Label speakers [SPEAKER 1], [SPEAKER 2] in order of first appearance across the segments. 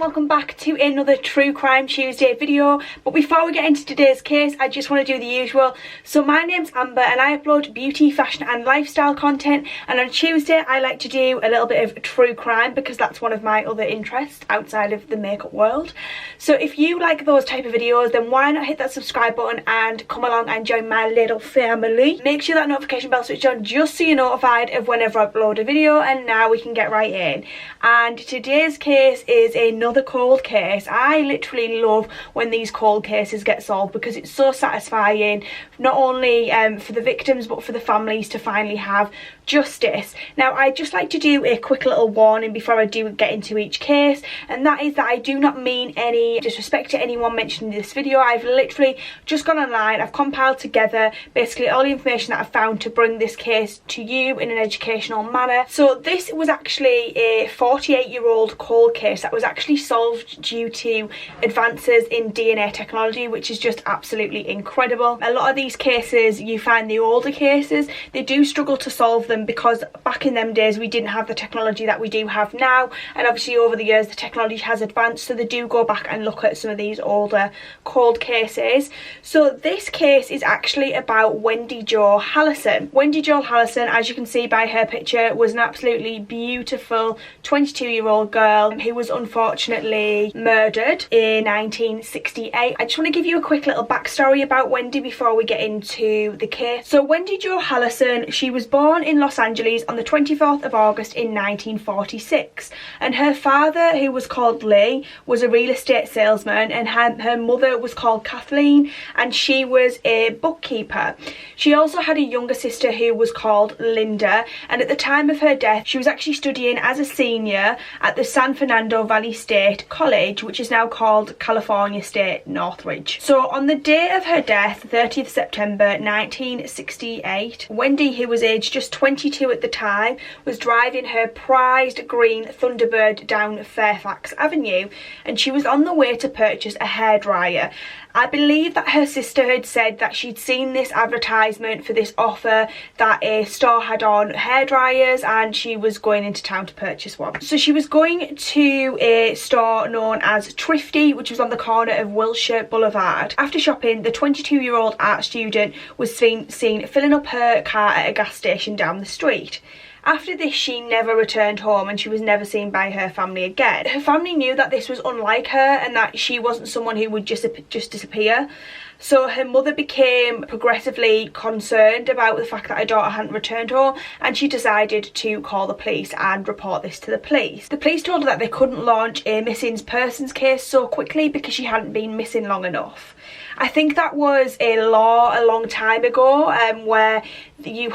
[SPEAKER 1] welcome back to another True Crime Tuesday video. But before we get into today's case, I just want to do the usual. So my name's Amber and I upload beauty, fashion and lifestyle content, and on Tuesday I like to do a little bit of true crime because that's one of my other interests outside of the makeup world. So if you like those type of videos, then why not hit that subscribe button and come along and join my little family. Make sure that notification bell switched on just so you're notified of whenever I upload a video. And now we can get right in. And today's case is another cold case. I literally love when these cold cases get solved because it's so satisfying, not only for the victims but for the families to finally have justice. Now I just like to do a quick little warning before I do get into each case, and that is that I do not mean any disrespect to anyone mentioned in this video. I've literally just gone online, I've compiled together basically all the information that I've found to bring this case to you in an educational manner. So this was actually a 48-year-old cold case that was actually solved due to advances in DNA technology, which is just absolutely incredible. A lot of these cases, you find the older cases, they do struggle to solve them because back in them days we didn't have the technology that we do have now, and obviously over the years the technology has advanced, so they do go back and look at some of these older cold cases. So this case is actually about Wendy Jo Halison. Wendy Jo Halison, as you can see by her picture, was an absolutely beautiful 22-year-old girl who was unfortunately murdered in 1968. I just want to give you a quick little backstory about Wendy before we get into the case. So Wendy Jo Halison, she was born in Los Angeles on the 24th of August in 1946, and her father, who was called Lee, was a real estate salesman, and her mother was called Kathleen and she was a bookkeeper. She also had a younger sister who was called Linda, and at the time of her death she was actually studying as a senior at the San Fernando Valley State College, which is now called California State Northridge. So on the day of her death, 30th September 1968, Wendy, who was aged just 22 at the time, was driving her prized green Thunderbird down Fairfax Avenue, and she was on the way to purchase a hairdryer. I believe that her sister had said that she'd seen this advertisement for this offer that a store had on hairdryers, and she was going into town to purchase one. So she was going to a store known as Thrifty, which was on the corner of Wilshire Boulevard. After shopping, the 22-year-old art student was seen filling up her car at a gas station down the street. After this, she never returned home and she was never seen by her family again. Her family knew that this was unlike her and that she wasn't someone who would just disappear. So her mother became progressively concerned about the fact that her daughter hadn't returned home, and she decided to call the police and report this to the police. The police told her that they couldn't launch a missing persons case so quickly because she hadn't been missing long enough. I think that was a law a long time ago where the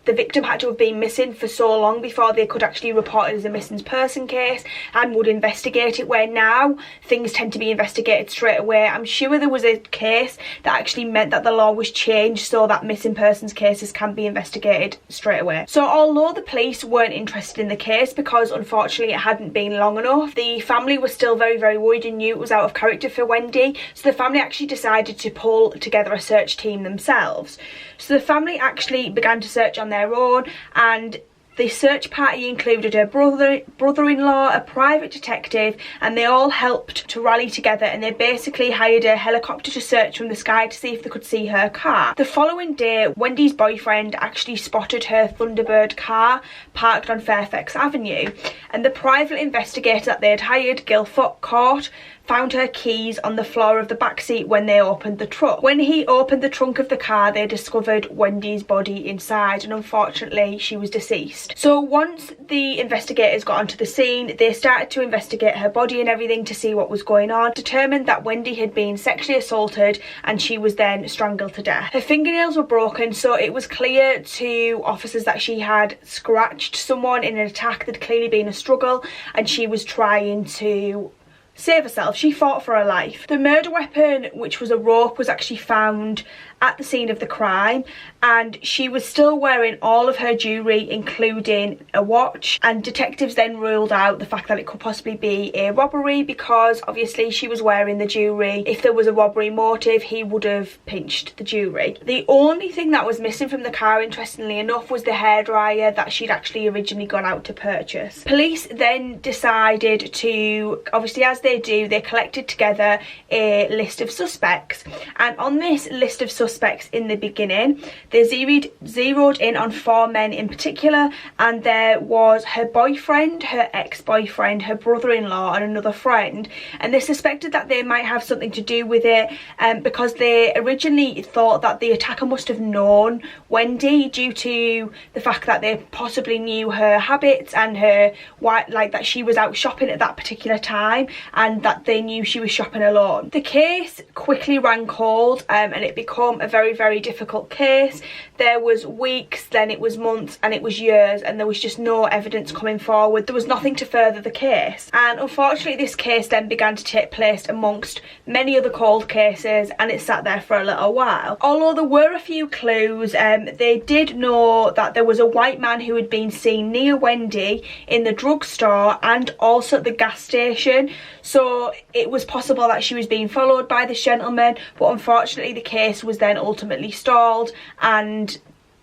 [SPEAKER 1] victim had to have been missing for so long before they could actually report it as a missing person case and would investigate it, where now things tend to be investigated straight away. I'm sure there was a case that actually meant that the law was changed so that missing persons cases can be investigated straight away. So although the police weren't interested in the case because unfortunately it hadn't been long enough, the family was still very, very worried and knew it was out of character for Wendy. So the family actually decided to pull together a search team themselves. So the family actually began to search on their own, and the search party included her brother-in-law, a private detective, and they all helped to rally together, and they basically hired a helicopter to search from the sky to see if they could see her car. The following day, Wendy's boyfriend actually spotted her Thunderbird car parked on Fairfax Avenue, and the private investigator that they had hired, Gil Court, found her keys on the floor of the backseat when they opened the trunk. When he opened the trunk of the car, they discovered Wendy's body inside, and unfortunately she was deceased. So once the investigators got onto the scene, they started to investigate her body and everything to see what was going on, determined that Wendy had been sexually assaulted and she was then strangled to death. Her fingernails were broken, so it was clear to officers that she had scratched someone in an attack. There'd clearly been a struggle and she was trying to save herself. She fought for her life. The murder weapon, which was a rope, was actually found at the scene of the crime, and she was still wearing all of her jewellery, including a watch, and detectives then ruled out the fact that it could possibly be a robbery because obviously she was wearing the jewellery. If there was a robbery motive, he would have pinched the jewellery. The only thing that was missing from the car, interestingly enough, was the hairdryer that she'd actually originally gone out to purchase. Police then decided to, obviously as they do, they collected together a list of suspects, and on this list of suspects in the beginning they zeroed in on 4 men in particular, and there was her boyfriend, her ex-boyfriend, her brother-in-law and another friend, and they suspected that they might have something to do with it because they originally thought that the attacker must have known Wendy due to the fact that they possibly knew her habits and her like that she was out shopping at that particular time and that they knew she was shopping alone. The case quickly ran cold and it became a very, very difficult case. There was weeks, then it was months, and it was years, and there was just no evidence coming forward. There was nothing to further the case, and unfortunately this case then began to take place amongst many other cold cases, and it sat there for a little while. Although there were a few clues, they did know that there was a white man who had been seen near Wendy in the drugstore and also at the gas station, so it was possible that she was being followed by this gentleman, but unfortunately the case was then ultimately stalled and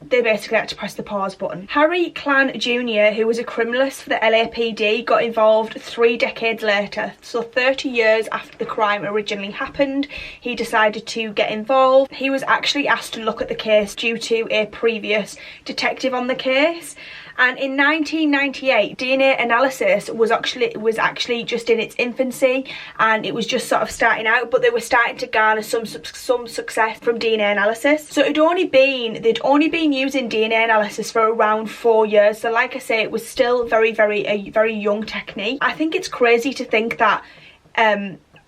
[SPEAKER 1] they basically had to press the pause button. Harry Clan Jr., who was a criminalist for the LAPD, got involved 3 decades later. So 30 years after the crime originally happened, he decided to get involved. He was actually asked to look at the case due to a previous detective on the case. And in 1998, DNA analysis was actually just in its infancy, and it was just sort of starting out, but they were starting to garner some success from DNA analysis. So they'd only been using DNA analysis for around 4 years. So like I say, it was still a very young technique. I think it's crazy to think that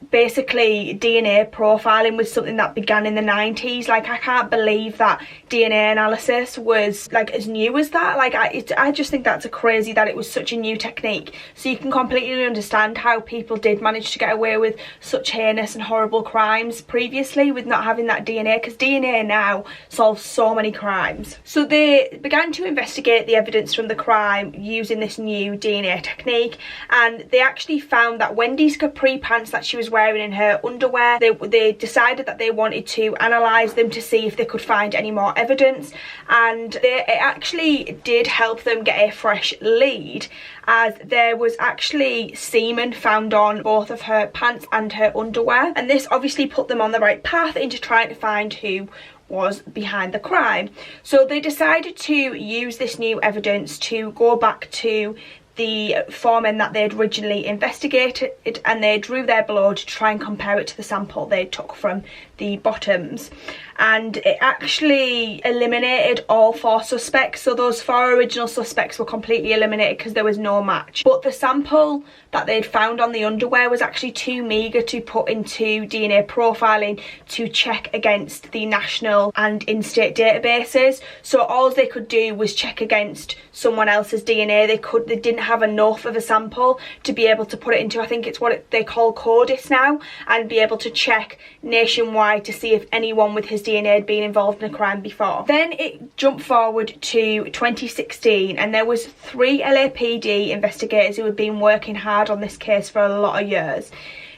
[SPEAKER 1] basically DNA profiling was something that began in the 90s. Like, I can't believe that DNA analysis was like as new as that. Like, I just think that's crazy that it was such a new technique. So you can completely understand how people did manage to get away with such heinous and horrible crimes previously with not having that DNA, because DNA now solves so many crimes. So they began to investigate the evidence from the crime using this new DNA technique, and they actually found that Wendy's capri pants that she was wearing in her underwear, they decided that they wanted to analyse them to see if they could find any more evidence, and it actually did help them get a fresh lead, as there was actually semen found on both of her pants and her underwear, and this obviously put them on the right path into trying to find who was behind the crime. So they decided to use this new evidence to go back to the 4 men that they'd originally investigated, and they drew their blood to try and compare it to the sample they took from the bottoms, and it actually eliminated all 4 suspects. So those 4 original suspects were completely eliminated because there was no match, but the sample that they'd found on the underwear was actually too meagre to put into DNA profiling to check against the national and in-state databases. So all they could do was check against someone else's DNA. They didn't have enough of a sample to be able to put it into, I think it's what they call CODIS now, and be able to check nationwide to see if anyone with his DNA had been involved in a crime before. Then it jumped forward to 2016, and there was 3 LAPD investigators who had been working hard on this case for a lot of years.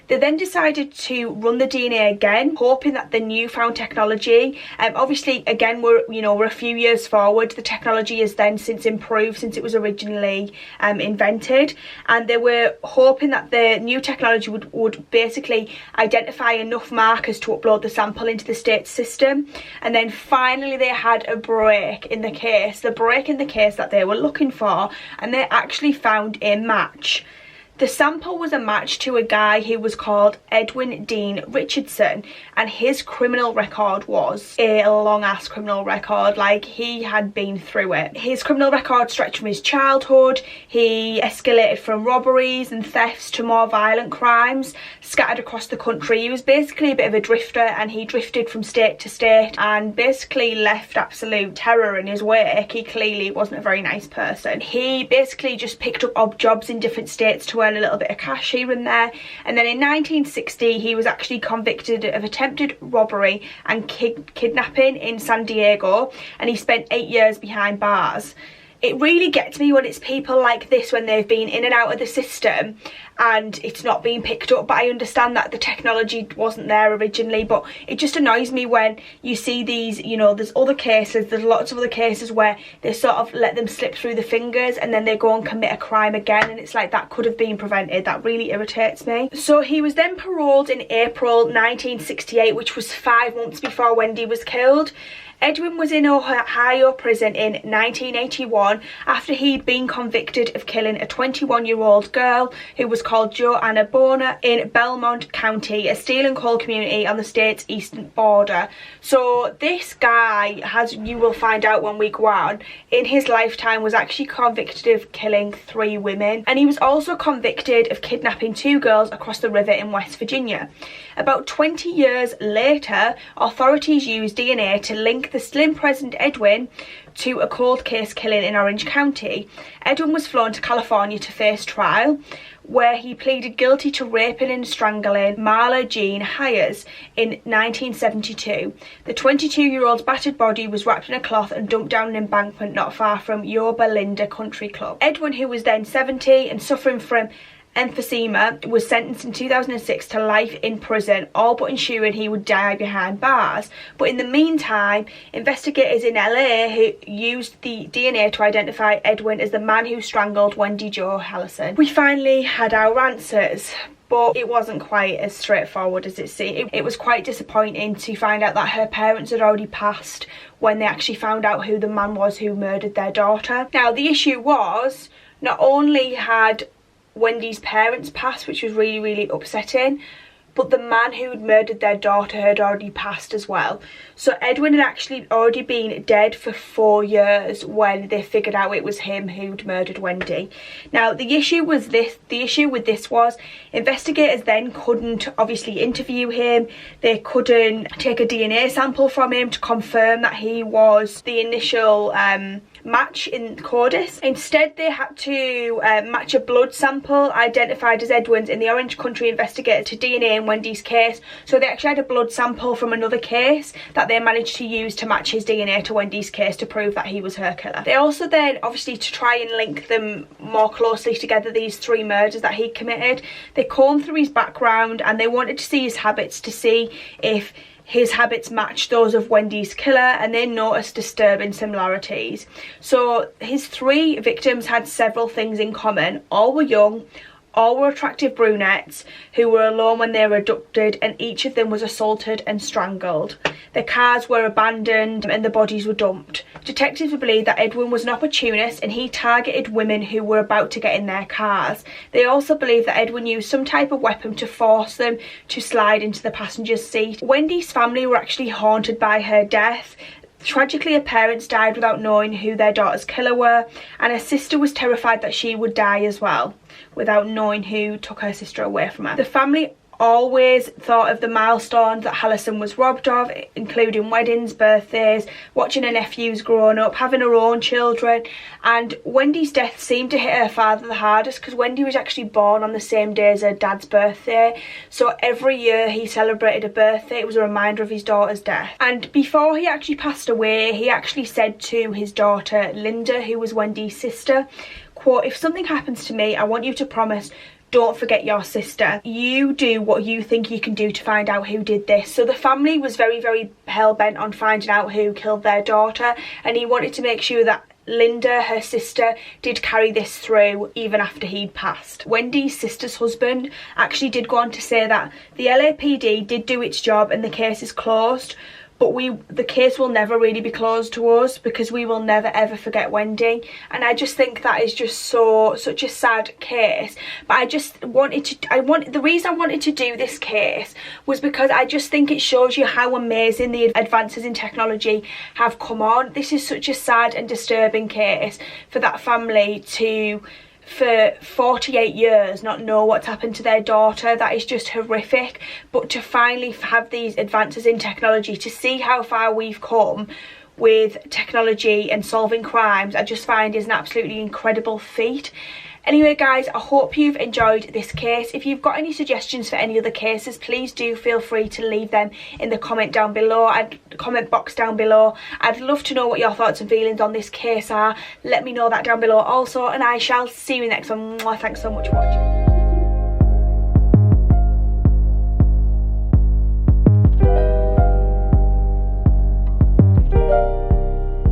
[SPEAKER 1] They then decided to run the DNA again, hoping that the newfound technology, obviously again we're a few years forward, the technology has then since improved since it was originally invented, and they were hoping that the new technology would basically identify enough markers to upload the sample into the state system. And then finally they had a break in the case, that they were looking for, and they actually found a match. The sample was a match to a guy who was called Edwin Dean Richardson, and his criminal record was a long ass criminal record. Like, he had been through it. His criminal record stretched from his childhood. He escalated from robberies and thefts to more violent crimes scattered across the country. He was basically a bit of a drifter, and he drifted from state to state and basically left absolute terror in his wake. He clearly wasn't a very nice person. He basically just picked up odd jobs in different states to earn a little bit of cash here and there, and then in 1960 he was actually convicted of attempted robbery and kidnapping in San Diego, and he spent 8 years behind bars. it really gets me when it's people like this, when they've been in and out of the system and it's not being picked up. But I understand that the technology wasn't there originally, but it just annoys me when you see these, you know, there's lots of other cases where they sort of let them slip through the fingers and then they go and commit a crime again, and it's like that could have been prevented. That really irritates me. So he was then paroled in April 1968, which was 5 months before Wendy was killed. Edwin was in Ohio prison in 1981 after he'd been convicted of killing a 21-year-old girl who was called Joanna Bonner in Belmont County, a steel and coal community on the state's eastern border. So this guy, as you will find out when we go on, in his lifetime was actually convicted of killing 3 women, and he was also convicted of kidnapping 2 girls across the river in West Virginia. About 20 years later, authorities used DNA to link the slim present Edwin to a cold case killing in Orange County. Edwin was flown to California to face trial, where he pleaded guilty to raping and strangling Marla Jean Hires in 1972. The 22-year-old's battered body was wrapped in a cloth and dumped down an embankment not far from Yorba Linda Country Club. Edwin, who was then 70 and suffering from emphysema, was sentenced in 2006 to life in prison, all but ensuring he would die behind bars. But in the meantime, investigators in LA who used the DNA to identify Edwin as the man who strangled Wendy Jo Halison. We finally had our answers, but it wasn't quite as straightforward as it seemed. It was quite disappointing to find out that her parents had already passed when they actually found out who the man was who murdered their daughter. Now, the issue was, not only had Wendy's parents passed, which was really, really upsetting, but the man who'd murdered their daughter had already passed as well. So Edwin had actually already been dead for 4 years when they figured out it was him who'd murdered Wendy. Now, the issue with this was investigators then couldn't obviously interview him. They couldn't take a DNA sample from him to confirm that he was the initial match in CODIS. Instead, they had to match a blood sample identified as Edwin's in the Orange County investigator to DNA in Wendy's case. So they actually had a blood sample from another case that they managed to use to match his DNA to Wendy's case to prove that he was her killer. They also then, obviously, to try and link them more closely together, these 3 murders that he committed, they combed through his background and they wanted to see his habits to see if his habits matched those of Wendy's killer, and they noticed disturbing similarities. So his 3 victims had several things in common. All were young, all were attractive brunettes who were alone when they were abducted, and each of them was assaulted and strangled. Their cars were abandoned and the bodies were dumped. Detectives believed that Edwin was an opportunist and he targeted women who were about to get in their cars. They also believed that Edwin used some type of weapon to force them to slide into the passenger seat. Wendy's family were actually haunted by her death. Tragically, her parents died without knowing who their daughter's killer were, and her sister was terrified that she would die as well, without knowing who took her sister away from her. The family always thought of the milestones that Halison was robbed of, including weddings, birthdays, watching her nephews growing up, having her own children, and Wendy's death seemed to hit her father the hardest because Wendy was actually born on the same day as her dad's birthday. So every year he celebrated a birthday, it was a reminder of his daughter's death. And before he actually passed away, he actually said to his daughter Linda, who was Wendy's sister, quote, "If something happens to me, I want you to promise don't forget your sister. You do what you think you can do to find out who did this." So the family was very, very hell-bent on finding out who killed their daughter, and he wanted to make sure that Linda, her sister, did carry this through even after he'd passed. Wendy's sister's husband actually did go on to say that the LAPD did do its job and the case is closed, but the case will never really be closed to us because we will never ever forget Wendy. And I just think that is just such a sad case. But the reason I wanted to do this case was because I just think it shows you how amazing the advances in technology have come on. This is such a sad and disturbing case for that family to, for 48 years, not know what's happened to their daughter. That is just horrific. But to finally have these advances in technology, to see how far we've come with technology and solving crimes, I just find is an absolutely incredible feat. Anyway guys, I hope you've enjoyed this case. If you've got any suggestions for any other cases, please do feel free to leave them in the comment box down below. I'd love to know what your thoughts and feelings on this case are. Let me know that down below also, and I shall see you next one. Thanks so much for watching.